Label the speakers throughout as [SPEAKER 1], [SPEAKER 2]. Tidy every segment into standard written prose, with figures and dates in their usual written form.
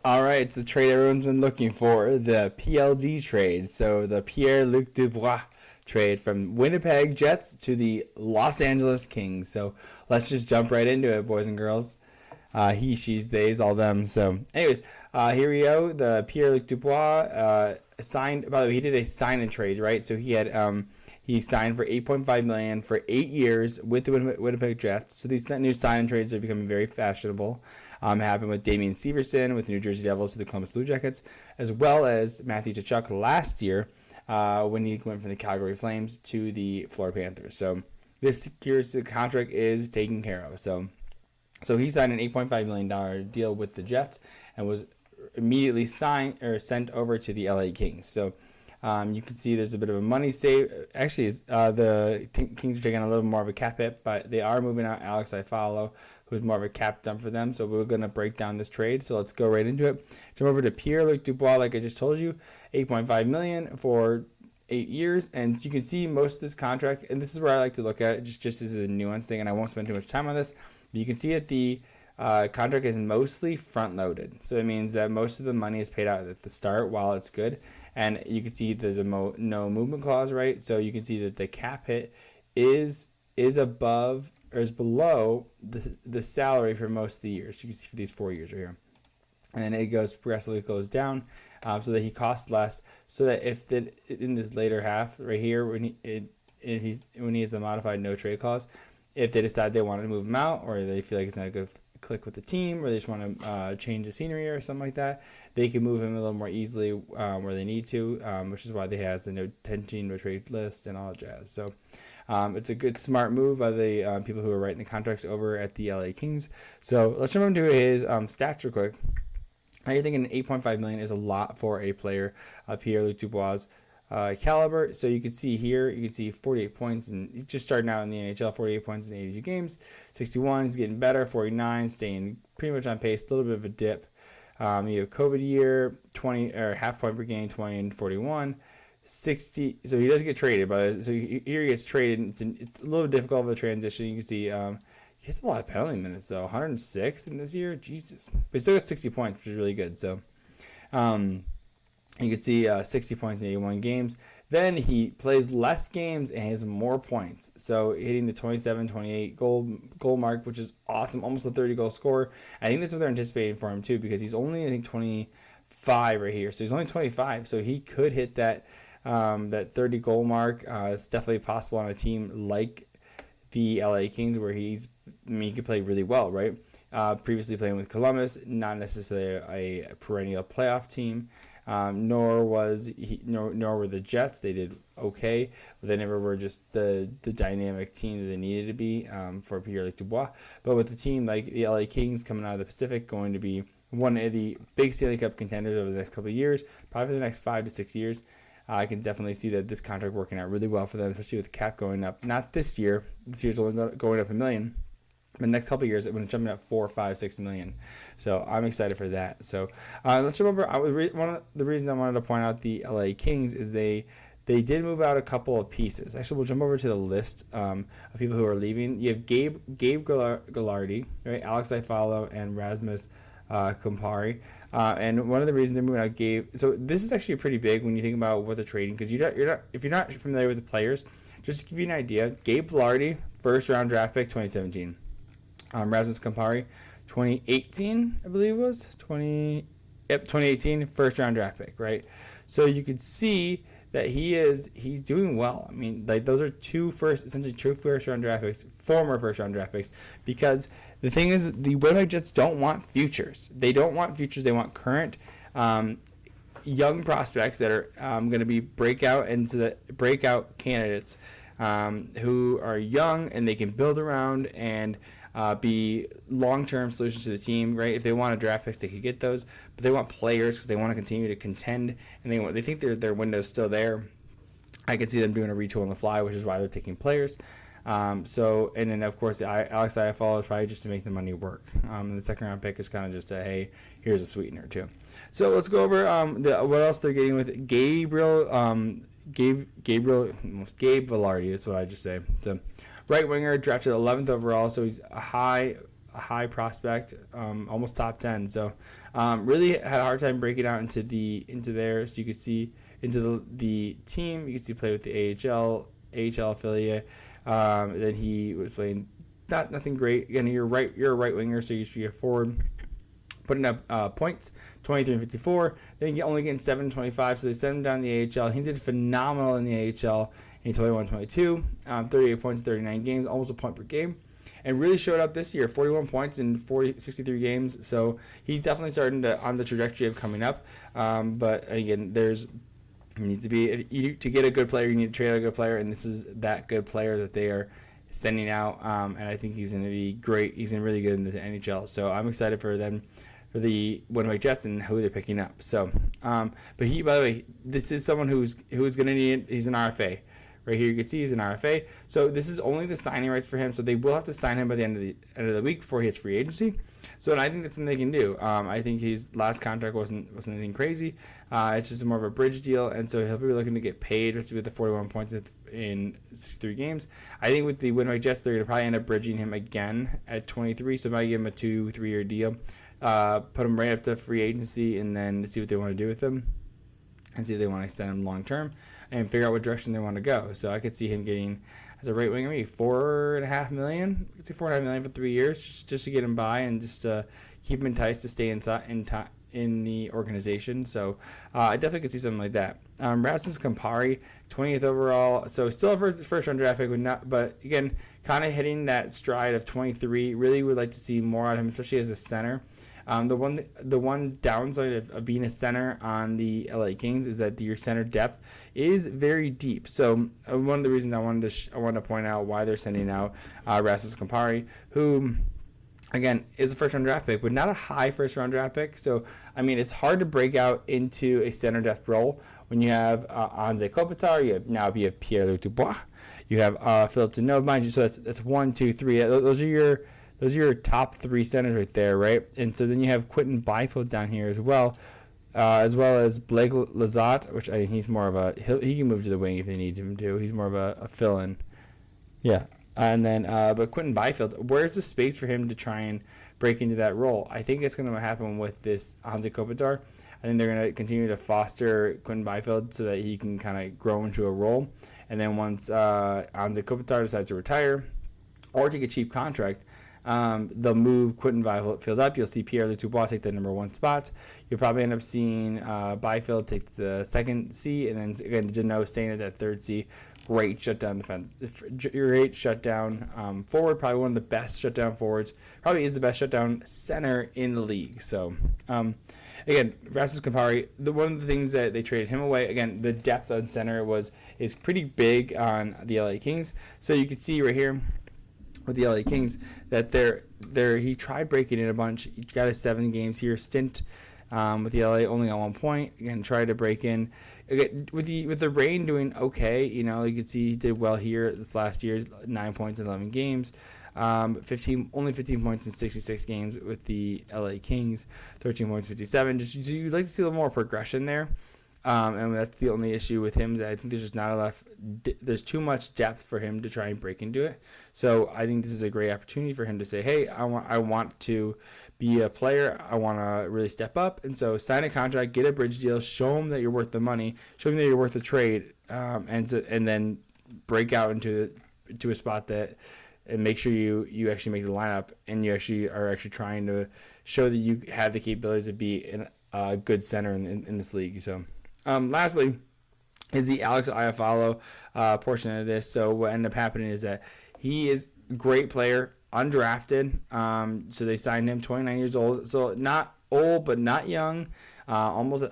[SPEAKER 1] All right, it's the trade everyone's been looking for, the PLD trade. So the Pierre Luc-Dubois trade from Winnipeg Jets to the Los Angeles Kings. So let's just jump right into it, boys and girls. He, she's, theys, all them. So, anyways, here we go. The Pierre Luc Dubois signed. By the way, he did a sign and trade, right? So he signed for $8.5 million for 8 years with the Winnipeg Jets. So these new sign and trades are becoming very fashionable. Happened with Damian Severson with the New Jersey Devils to the Columbus Blue Jackets, as well as Matthew Tkachuk last year when he went from the Calgary Flames to the Florida Panthers. So this secures the contract is taken care of. So he signed an $8.5 million deal with the Jets and was immediately signed or sent over to the LA Kings. So you can see there's a bit of a money save. Actually, the Kings are taking a little more of a cap hit, but they are moving out Alex Iafallo, who's more of a cap dump for them. So we're going to break down this trade. So let's go right into it. Jump over to Pierre Luc Dubois, like I just told you, $8.5 million for 8 years, and you can see most of this contract. And this is where I like to look at it, just as a nuance thing. And I won't spend too much time on this. But you can see that the contract is mostly front loaded. So it means that most of the money is paid out at the start while it's good. And you can see there's a no movement clause, right? So you can see that the cap hit is above or is below the salary for most of the years. You can see for these 4 years right here. And then it progressively goes down so that he costs less. So that in this later half right here, when he has a modified no trade clause, if they decide they want to move him out or they feel like it's not a good click with the team or they just want to change the scenery or something like that, they can move him a little more easily where they need to, which is why they has the no trade list and all that jazz. So it's a good smart move by the people who are writing the contracts over at the LA Kings. So let's jump into his stats real quick. I think an $8.5 million is a lot for a player, Pierre Luc Dubois caliber. So you can see here, you can see 48 points, and he's just starting out in the NHL, 48 points in 82 games. 61, he's getting better. 49, staying pretty much on pace. A little bit of a dip. You have COVID year, 20 or half point per game, 20 and 41. 60. So he does get traded, but so here he gets traded. It's a little difficult of a transition. You can see he gets a lot of penalty minutes though. 106 in this year, Jesus. But he still got 60 points, which is really good. So. You can see 60 points in 81 games. Then he plays less games and has more points. So hitting the 27, 28 goal mark, which is awesome. Almost a 30 goal scorer. I think that's what they're anticipating for him too, because he's only, I think, 25 right here. So he's only 25. So he could hit that 30 goal mark. It's definitely possible on a team like the LA Kings where he could play really well, right? Previously playing with Columbus, not necessarily a perennial playoff team. Nor were the Jets. They did okay, but they never were just the dynamic team that they needed to be for Pierre Luc Dubois. But with the team like the LA Kings coming out of the Pacific, going to be one of the big Stanley Cup contenders over the next couple of years, probably for the next 5 to 6 years, I can definitely see that this contract working out really well for them, especially with the cap going up. Not this year. This year's only going up $1 million. The next couple of years, it would jump up 4, 5, 6 million. So I'm excited for that. So let's jump over. One of the reasons I wanted to point out the LA Kings is they did move out a couple of pieces. Actually, we'll jump over to the list of people who are leaving. You have Gabe Gallardi, right? Alex Iafallo and Rasmus Kumpari. And one of the reasons they're moving out Gabe. So this is actually pretty big when you think about what they're trading, because if you're not familiar with the players, just to give you an idea, Gabe Gallardi, first round draft pick, 2017. Rasmus Kumpari, 2018, I believe it was 2018 first round draft pick, right? So you could see that he's doing well. I mean, like those are essentially two first round draft picks, former first round draft picks, because the thing is the Winnipeg Jets don't want futures. They don't want futures. They want current young prospects that are going to be breakout candidates who are young and they can build around and be long-term solutions to the team, right? If they want draft picks, they could get those, but they want players because they want to continue to contend, and they think their window's still there. I could see them doing a retool on the fly, which is why they're taking players. And then of course Alex Iafallo is probably just to make the money work. And the second round pick is kind of just a hey, here's a sweetener too. So let's go over what else they're getting with Gabe Velarde. That's what I just say. So right winger, drafted 11th overall, so he's a high a high prospect, almost top 10. So really had a hard time breaking out into there. So you could see into the team. You could see play with the AHL affiliate. Then he was playing nothing great. Again, you're a right winger, so you should be a forward. Putting up points, 23 and 54. Then you only getting 7 and 25, so they sent him down to the AHL. He did phenomenal in the AHL in 21-22, 38 points, 39 games, almost a point per game, and really showed up this year, 41 points in 63 games. So he's definitely starting on the trajectory of coming up. But again, to get a good player, you need to trade a good player, and this is that good player that they are sending out. And I think he's going to be great. He's going to be really good in the NHL. So I'm excited for them. For the Winnipeg Jets and who they're picking up. So, but he, by the way, this is someone who's going to need. He's an RFA, right here. You can see he's an RFA. So this is only the signing rights for him. So they will have to sign him by the end of the week before he hits free agency. So, and I think that's something they can do. I think his last contract wasn't anything crazy. It's just more of a bridge deal, and so he'll be looking to get paid with the 41 points in 63 games. I think with the Winnipeg Jets, they're going to probably end up bridging him again at 23. So might give him a 2-3 year deal. Put him right up to free agency, and then see what they want to do with him, and see if they want to extend him long term, and figure out what direction they want to go. So I could see him getting, as a right winger, maybe $4.5 million. I could see $4.5 million for 3 years, just to get him by, and just to keep him enticed to stay in the organization. So I definitely could see something like that. Rasmus Campari, 20th overall, so still a first round draft pick, but again, kind of hitting that stride of 23. Really would like to see more out of him, especially as a center. The one downside of being a center on the LA Kings is that your center depth is very deep. So one of the reasons I wanted to point out why they're sending out Rasmus Campari, who again is a first round draft pick, but not a high first round draft pick. So I mean, it's hard to break out into a center depth role when you have Anze Kopitar. You have Pierre Luc-Dubois. You have Philip Deneau, mind you. So that's 1, 2, 3. Those are your top 3 centers right there, right? And so then you have Quentin Byfield down here as well as Blake Lizotte, which I think he's more of he can move to the wing if they need him to. He's more of a fill-in. Yeah. And then, but Quentin Byfield, where's the space for him to try and break into that role? I think it's going to happen with this Anze Kopitar. I think they're going to continue to foster Quentin Byfield so that he can kind of grow into a role. And then once Anze Kopitar decides to retire or take a cheap contract, they'll move Quentin Byfield up. You'll see Pierre Luc-Dubois take the number 1 spot. You'll probably end up seeing Byfield take the 2nd C, and then again Deneau staying at that 3rd C. Great shutdown defense. Great shutdown forward. Probably one of the best shutdown forwards. Probably is the best shutdown center in the league. So again, Rasmus Campari. One of the things that they traded him away. Again, the depth on center is pretty big on the LA Kings. So you can see right here with the LA Kings that he tried breaking in a bunch. He got a 7 games here stint with the LA, only got 1 point. Again, tried to break in. Again, with the Reign doing okay, you can see he did well here this last year, 9 points in 11 games. Only 15 points in 66 games with the LA Kings, 13 points, 57. You'd like to see a little more progression there. And that's the only issue with him, is that I think there's just not enough. There's too much depth for him to try and break into it. So I think this is a great opportunity for him to say, "Hey, I want to be a player. I want to really step up." And so sign a contract, get a bridge deal, show him that you're worth the money, show him that you're worth the trade, and then break out into a spot and make sure you actually make the lineup, and you are trying to show that you have the capabilities to be a good center in this league. So. Lastly, is the Alex Iafallo portion of this. So what ended up happening is that he is a great player, undrafted. So they signed him, 29 years old. So not old, but not young. Almost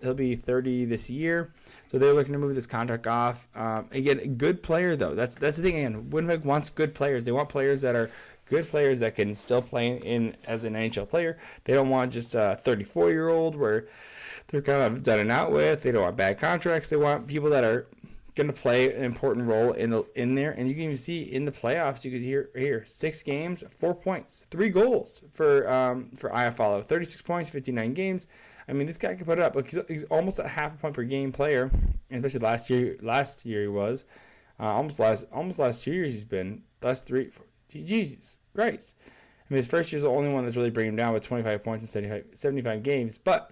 [SPEAKER 1] he'll be 30 this year. So they're looking to move this contract off. Again, a good player though. That's the thing. Again, Winnipeg wants good players. They want players that are good players that can still play in as an NHL player. They don't want just a 34-year-old where they're kind of done and out with. They don't want bad contracts. They want people that are going to play an important role in there. And you can even see in the playoffs, you could hear 6 games, 4 points, 3 goals for Iafallo, 36 points, 59 games. I mean, this guy can put it up. Look, he's almost a half a point per game player, and especially last year he was. Almost last 2 years he's been. Last 3, 4, Jesus Christ. I mean, his first year's the only one that's really bringing him down with 25 points in 75 games. But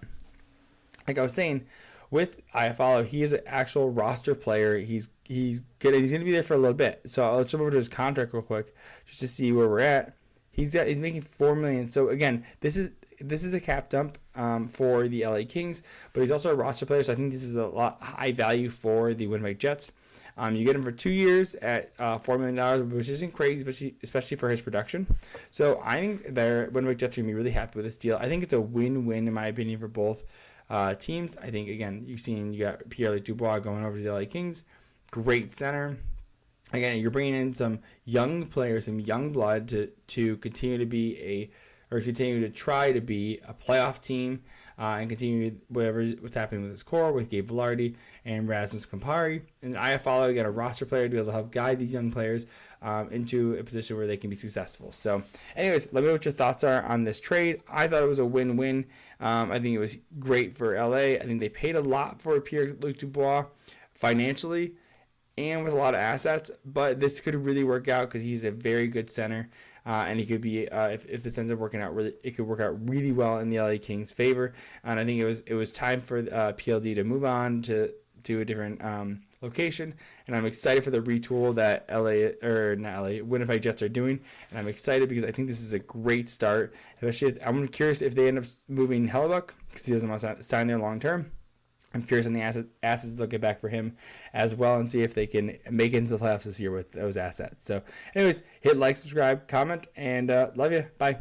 [SPEAKER 1] like I was saying, with Iafallo, he is an actual roster player. He's good. He's going to be there for a little bit. So let's jump over to his contract real quick just to see where we're at. He's making $4 million. So again, this is a cap dump for the LA Kings, but he's also a roster player. So I think this is a lot high value for the Winnipeg Jets. You get him for 2 years at $4 million, which isn't crazy, especially for his production. So I think the Winnipeg Jets are going to be really happy with this deal. I think it's a win-win, in my opinion, for both teams. I think, again, you got Pierre Luc-Dubois going over to the LA Kings. Great center. Again, you're bringing in some young players, some young blood to continue to be continue to try to be a playoff team and continue what's happening with his core, with Gabe Vilardi and Rasmus Kampari. And Iafallo, got a roster player to be able to help guide these young players into a position where they can be successful. So anyways, let me know what your thoughts are on this trade. I thought it was a win-win. I think it was great for LA. I think they paid a lot for Pierre-Luc Dubois financially and with a lot of assets, but this could really work out because he's a very good center. And he could be, if this ends up working out, it could work out really well in the LA Kings' favor. And I think it was time for PLD to move on to a different location. And I'm excited for the retool that Winnipeg Jets are doing. And I'm excited because I think this is a great start. Especially, I'm curious if they end up moving Hellebuck because he doesn't want to sign there long term. I'm curious on the assets they'll get back for him as well, and see if they can make it into the playoffs this year with those assets. So anyways, hit like, subscribe, comment, and love you. Bye.